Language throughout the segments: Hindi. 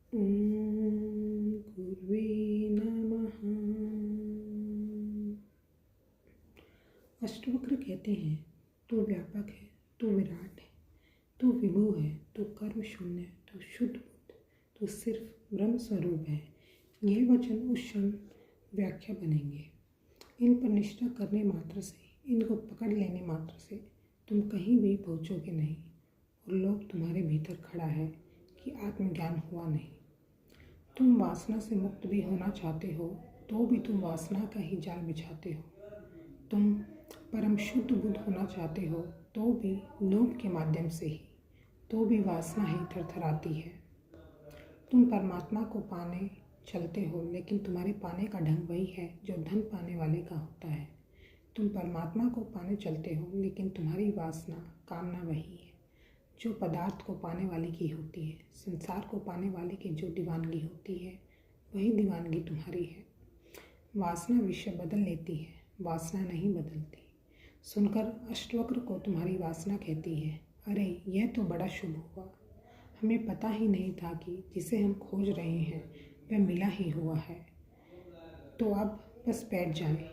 ॐ गुरुवे नमः। अष्टवक्र कहते हैं, तू व्यापक है, तू विराट है, तू विभु है, तू कर्म शून्य है, तू शुद्ध बुद्ध, तू सिर्फ ब्रह्म स्वरूप है। ये वचन उस क्षण व्याख्या बनेंगे। इन पर निष्ठा करने मात्र से, इनको पकड़ लेने मात्र से तुम कहीं भी पहुँचोगे नहीं और लोग तुम्हारे भीतर खड़ा है कि आत्मज्ञान हुआ नहीं। तुम वासना से मुक्त भी होना चाहते हो तो भी तुम वासना का ही जाल बिछाते हो। तुम परम शुद्ध बुद्ध होना चाहते हो तो भी लोभ के माध्यम से ही, तो भी वासना ही थरथराती है। तुम परमात्मा को पाने चलते हो लेकिन तुम्हारे पाने का ढंग वही है जो धन पाने वाले का होता है। तुम परमात्मा को पाने चलते हो लेकिन तुम्हारी वासना कामना वही है जो पदार्थ को पाने वाले की होती है। संसार को पाने वाले की जो दीवानगी होती है वही दीवानगी तुम्हारी है। वासना विषय बदल लेती है, वासना नहीं बदलती। सुनकर अष्टवक्र को तुम्हारी वासना कहती है, अरे यह तो बड़ा शुभ हुआ, हमें पता ही नहीं था कि जिसे हम खोज रहे हैं वह मिला ही हुआ है। तो अब बस बैठ जाएं।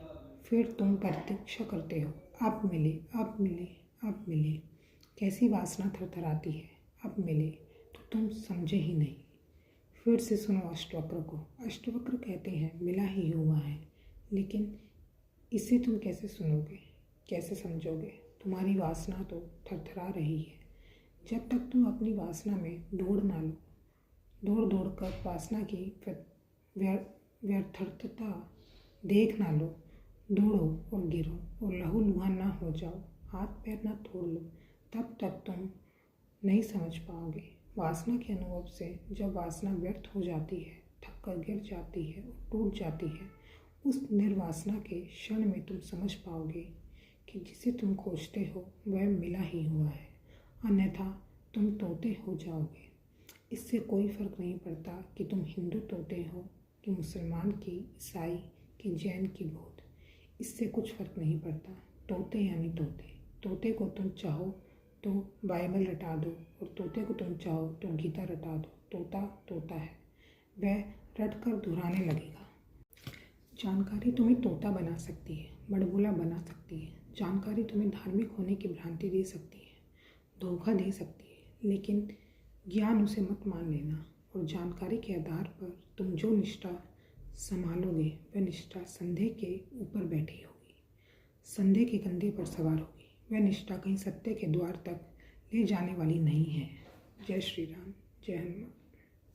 फिर तुम प्रतीक्षा करते हो, अब मिले, अब मिले, अब मिले। कैसी वासना थरथराती है, अब मिले तो तुम समझे ही नहीं। फिर से सुनो अष्टवक्र को। अष्टवक्र कहते हैं, मिला ही हुआ है, लेकिन इसे तुम कैसे सुनोगे, कैसे समझोगे? तुम्हारी वासना तो थरथरा रही है। जब तक तुम अपनी वासना में दौड़ ना लो, दौड़ दौड़ कर वासना की व्यर्थता देख ना लो, दौड़ो और गिरो और लहूलुहान ना हो जाओ, हाथ पैर ना तोड़ लो, तब तक तुम नहीं समझ पाओगे। वासना के अनुभव से जब वासना व्यर्थ हो जाती है, थक कर गिर जाती है और टूट जाती है, उस निर्वासना के क्षण में तुम समझ पाओगे कि जिसे तुम खोजते हो वह मिला ही हुआ है, अन्यथा तुम तोते हो जाओगे। इससे कोई फर्क नहीं पड़ता कि तुम हिंदू तोते हो कि मुसलमान की, ईसाई की, जैन की बौद्ध। इससे कुछ फर्क नहीं पड़ता। तोते यानी तोते। तोते को तुम चाहो तो बाइबल रटा दो और तोते को तुम चाहो तो गीता रटा दो। तोता तोता है, वह रट कर दोहराने लगेगा। जानकारी तुम्हें तोता बना सकती है, बड़बोला बना सकती है। जानकारी तुम्हें धार्मिक होने की भ्रांति दे सकती है, धोखा दे सकती है, लेकिन ज्ञान उसे मत मान लेना। और जानकारी के आधार पर तुम जो निष्ठा संभालोगे वह निष्ठा संदेह के ऊपर बैठी होगी, संदेह के कंधे पर सवार होगी। वह निष्ठा कहीं सत्य के द्वार तक ले जाने वाली नहीं है। जय श्री राम, जय हनुमान।